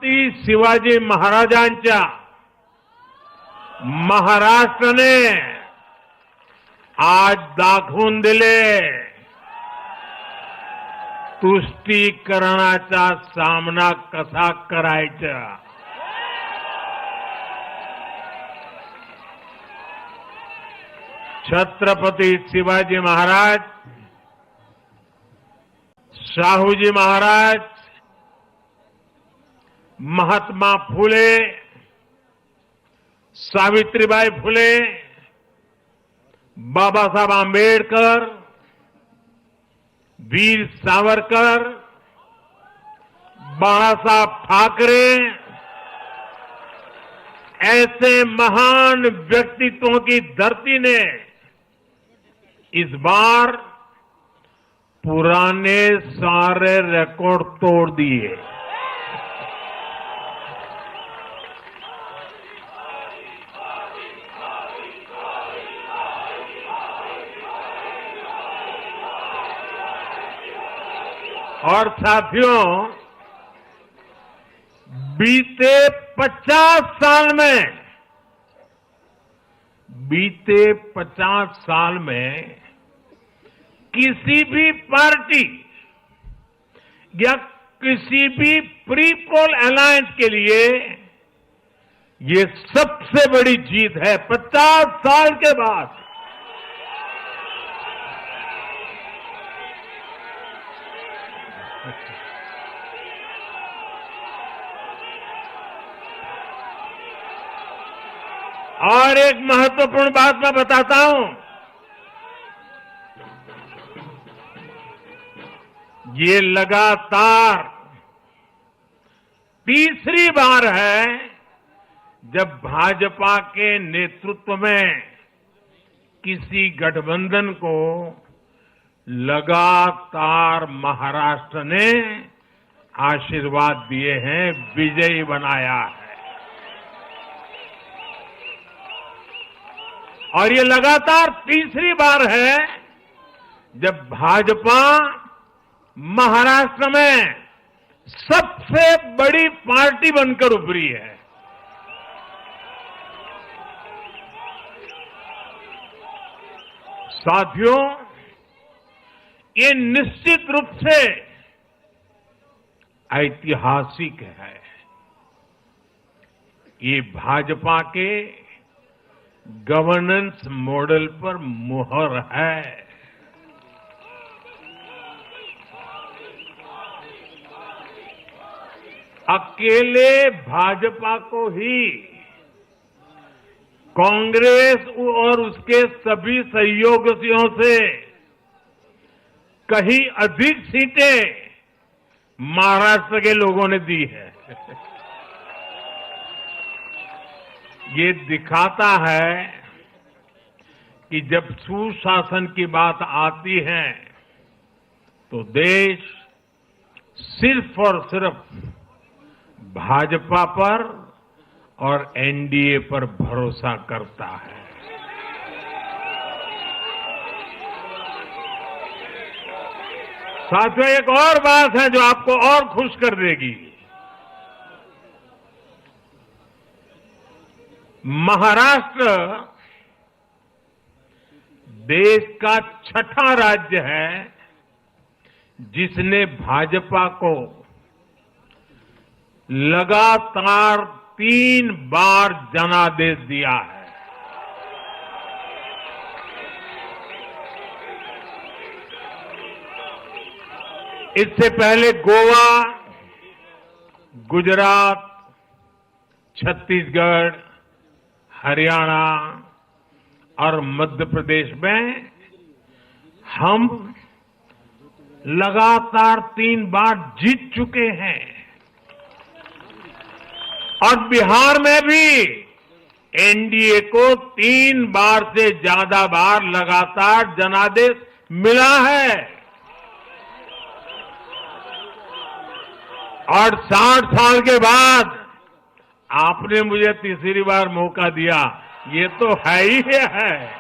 शिवाजी महाराजांच्या महाराष्ट्राने आज दाखवून दिले तुष्टीकरणाचा सामना कसा करायचा. छत्रपती शिवाजी महाराज, शाहूजी महाराज, महात्मा फुले, सावित्रीबाई फुले, बाबासाहेब आंबेडकर, वीर सावरकर, बाळासाहेब ठाकरे ऐसे महान व्यक्तित्वों की धरती ने इस बार पुराने सारे रिकॉर्ड तोड़ दिए. और साथियों, बीते 50 साल में किसी भी पार्टी या किसी भी प्री पोल अलायंस के लिए ये सबसे बड़ी जीत है. 50 साल के बाद और एक महत्वपूर्ण बात मैं बताता हूं. ये लगातार तीसरी बार है जब भाजपा के नेतृत्व में किसी गठबंधन को लगातार महाराष्ट्र ने आशीर्वाद दिए हैं, विजयी बनाया है. और ये लगातार तीसरी बार है जब भाजपा महाराष्ट्र में सबसे बड़ी पार्टी बनकर उभरी है. साथियों, ये निश्चित रूप से ऐतिहासिक है. ये भाजपा के गवर्नेंस मॉडल पर मुहर है. अकेले भाजपा को ही कांग्रेस और उसके सभी सहयोगियों से कहीं अधिक सीटें महाराष्ट्र के लोगों ने दी है. ये दिखाता है कि जब सुशासन की बात आती है तो देश सिर्फ और सिर्फ भाजपा पर और एनडीए पर भरोसा करता है. साथियों, एक और बात है जो आपको और खुश कर देगी. महाराष्ट्र देश का छठा राज्य है जिसने भाजपा को लगातार 3 बार जनादेश दिया है. इससे पहले गोवा, गुजरात, छत्तीसगढ़, हरियाणा और मध्य प्रदेश में हम लगातार 3 बार जीत चुके हैं. और बिहार में भी एनडीए को 3 बार से ज्यादा बार लगातार जनादेश मिला है. और 60 साल के बाद आपने मुझे तीसरी बार मौका दिया, ये तो है ही है.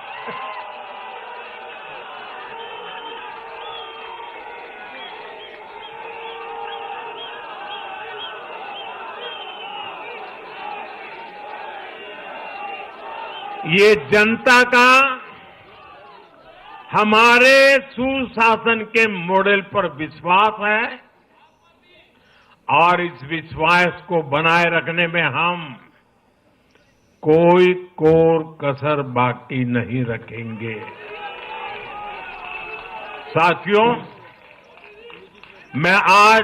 ये जनता का हमारे सुशासन के मॉडल पर विश्वास है और इस विश्वास को बनाए रखने में हम कोई कोर कसर बाकी नहीं रखेंगे। साथियों, मैं आज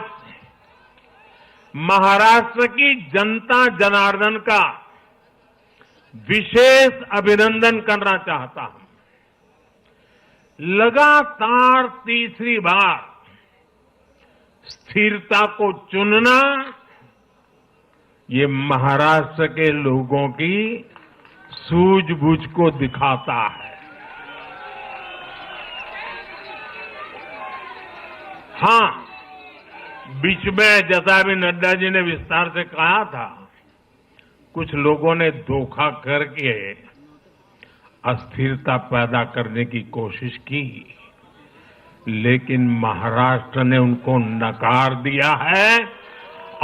महाराष्ट्र की जनता जनार्दन का विशेष अभिनंदन करना चाहता हूं। लगातार तीसरी बार स्थिरता को चुनना ये महाराष्ट्र के लोगों की सूझबूझ को दिखाता है। हां, बीच में जैसा भी नड्डा जी ने विस्तार से कहा था, कुछ लोगों ने धोखा करके अस्थिरता पैदा करने की कोशिश की, लेकिन महाराष्ट्र ने उनको नकार दिया है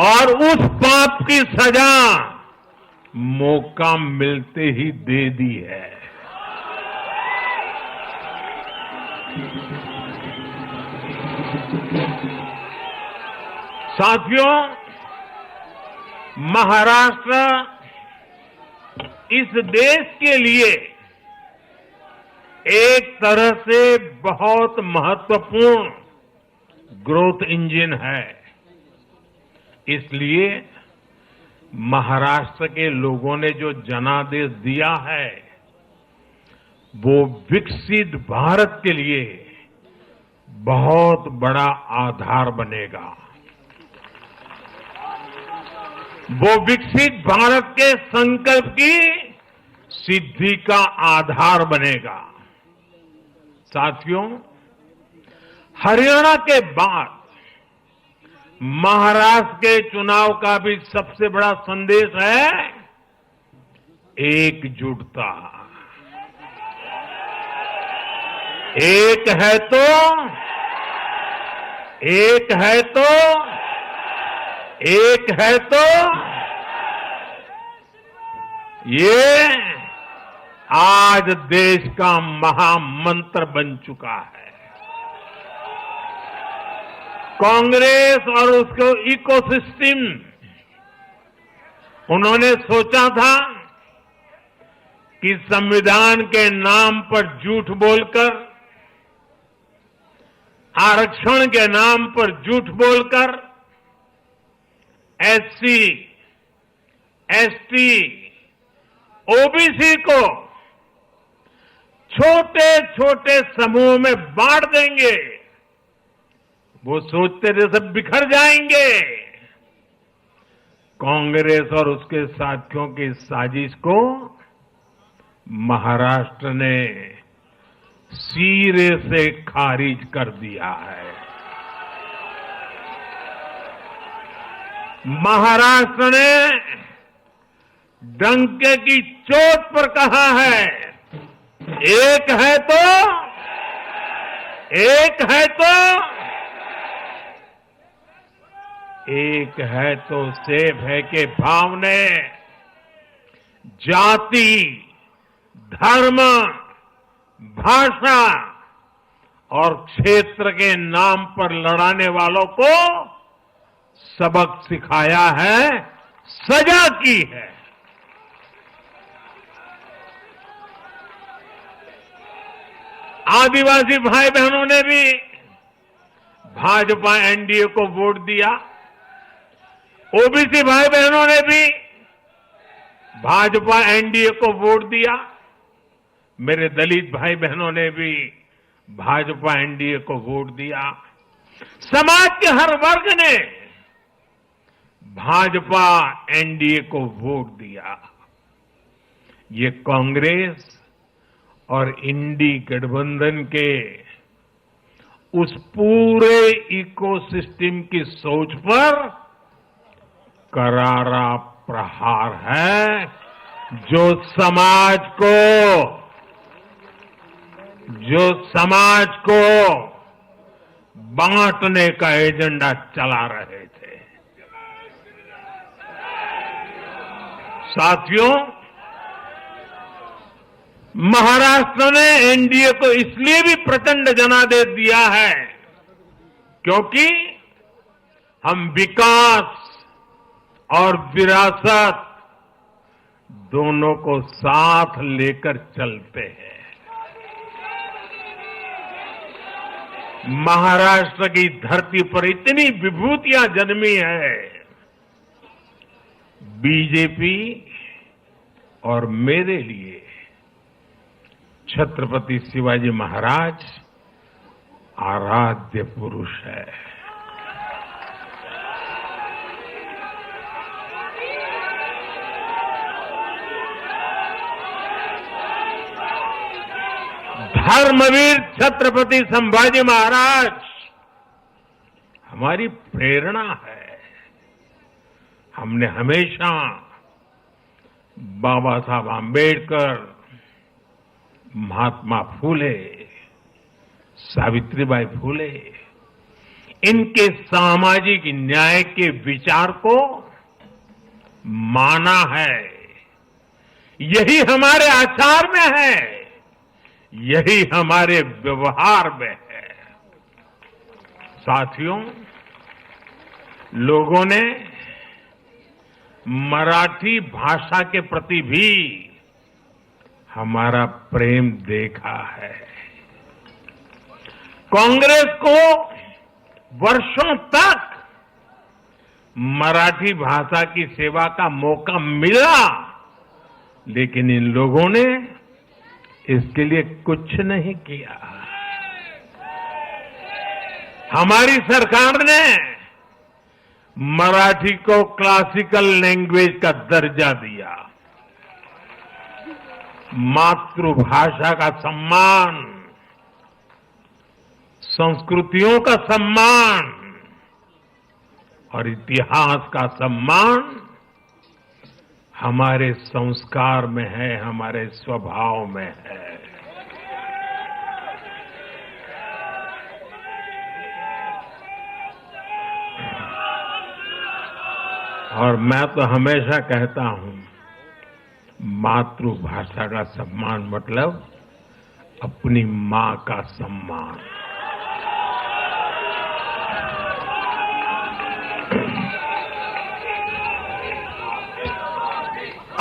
और उस पाप की सजा मौका मिलते ही दे दी है। साथियों, महाराष्ट्र इस देश के लिए एक तरह से बहुत महत्वपूर्ण ग्रोथ इंजन है। इसलिए महाराष्ट्र के लोगों ने जो जनादेश दिया है वो विकसित भारत के लिए बहुत बड़ा आधार बनेगा। वो विकसित भारत के संकल्प की सिद्धि का आधार बनेगा। साथियों, हरियाणा के बाद महाराष्ट्र के चुनाव का भी सबसे बड़ा संदेश है एकजुटता। एक है तो एक है तो एक है तो ये आज देश का महामंत्र बन चुका है। कांग्रेस और उसको इकोसिस्टम, उन्होंने सोचा था कि संविधान के नाम पर झूठ बोलकर, आरक्षण के नाम पर झूठ बोलकर एससी, एसटी, ओबीसी को छोटे छोटे समूह में बांट देंगे। वो सोचते थे सब बिखर जाएंगे। कांग्रेस और उसके साथियों की साजिश को महाराष्ट्र ने सिरे से खारिज कर दिया है। महाराष्ट्र ने डंके की चोट पर कहा है, एक है तो एक है तो एक है तो सेफ है के भाव ने जाति, धर्म, भाषा और क्षेत्र के नाम पर लड़ाने वालों को सबक सिखाया है, सजा की है। आदिवासी भाई बहनों ने भी भाजपा एनडीए को वोट दिया। ओबीसी भाई बहनों ने भी भाजपा एनडीए को वोट दिया। मेरे दलित भाई बहनों ने भी भाजपा एनडीए को वोट दिया। समाज के हर वर्ग ने भाजपा एनडीए को वोट दिया। ये कांग्रेस और इंडी गठबंधन के उस पूरे इकोसिस्टम की सोच पर करारा प्रहार है जो समाज को बांटने का एजेंडा चला रहे थे। साथियों, महाराष्ट्र ने एनडीए को इसलिए भी प्रचंड जनादेश दिया है क्योंकि हम विकास और विरासत दोनों को साथ लेकर चलते हैं। महाराष्ट्र की धरती पर इतनी विभूतियां जन्मी है। बीजेपी और मेरे लिए छत्रपति शिवाजी महाराज आराध्य पुरुष है। धर्मवीर छत्रपति संभाजी महाराज हमारी प्रेरणा है। हमने हमेशा बाबा साहब आंबेडकर, महात्मा फूले, सावित्रीबाई फूले, इनके सामाजिक न्याय के विचार को माना है। यही हमारे आचार में है, यही हमारे व्यवहार में है। साथियों, लोगों ने मराठी भाषा के प्रति भी हमारा प्रेम देखा है। कांग्रेस को वर्षों तक मराठी भाषा की सेवा का मौका मिला, लेकिन इन लोगों ने इसके लिए कुछ नहीं किया। हमारी सरकार ने मराठी को क्लासिकल लैंग्वेज का दर्जा दिया। मातृभाषा का सम्मान, संस्कृतियों का सम्मान और इतिहास का सम्मान हमारे संस्कार में है, हमारे स्वभाव में है। और मैं तो हमेशा कहता हूं, मातृभाषा का सम्मान मतलब अपनी मां का सम्मान।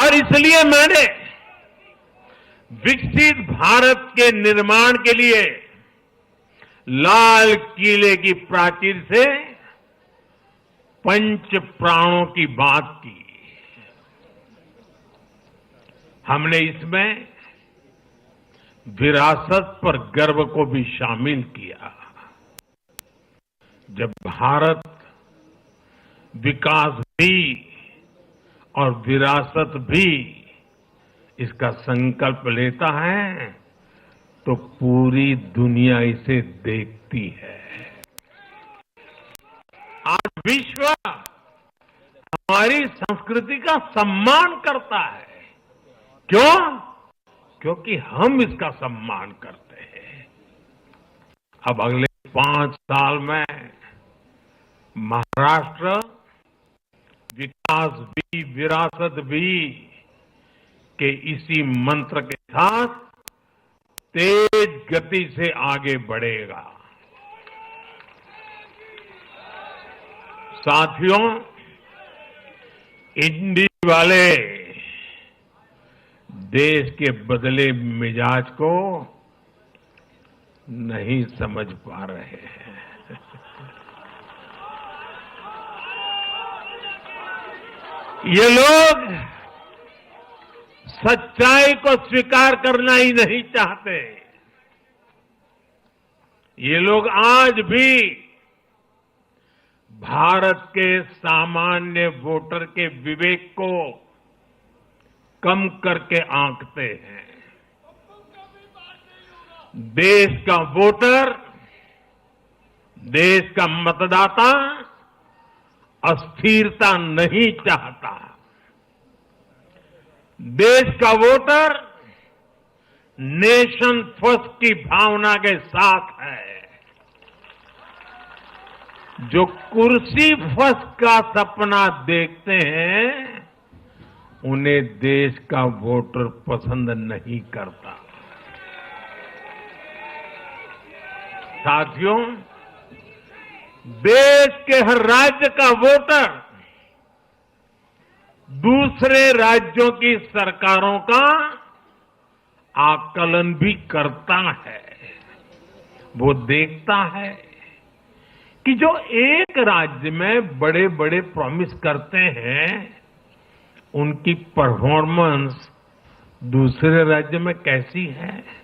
और इसलिए मैंने विकसित भारत के निर्माण के लिए लाल किले की प्राचीर से पंच प्राणों की बात की। हमने इसमें विरासत पर गर्व को भी शामिल किया। जब भारत विकास भी और विरासत भी इसका संकल्प लेता है तो पूरी दुनिया इसे देखती है। आज विश्व हमारी संस्कृति का सम्मान करता है। क्यों? क्योंकि हम इसका सम्मान करते हैं। अब अगले 5 साल में महाराष्ट्र विकास भी विरासत भी के इसी मंत्र के साथ तेज गति से आगे बढ़ेगा। साथियों, इंडी वाले देश के बदले मिजाज को नहीं समझ पा रहे हैं। ये लोग सच्चाई को स्वीकार करना ही नहीं चाहते। ये लोग आज भी भारत के सामान्य वोटर के विवेक को कम करके आंकते हैं। देश का वोटर, देश का मतदाता अस्थिरता नहीं चाहता। देश का वोटर नेशन फर्स्ट की भावना के साथ है। जो कुर्सी फर्स्ट का सपना देखते हैं उन्हें देश का वोटर पसंद नहीं करता। साथियों, देश के हर राज्य का वोटर दूसरे राज्यों की सरकारों का आकलन भी करता है। वो देखता है कि जो एक राज्य में बड़े बड़े प्रॉमिस करते हैं, उनकी परफॉर्मेंस दूसरे राज्य में कैसी है।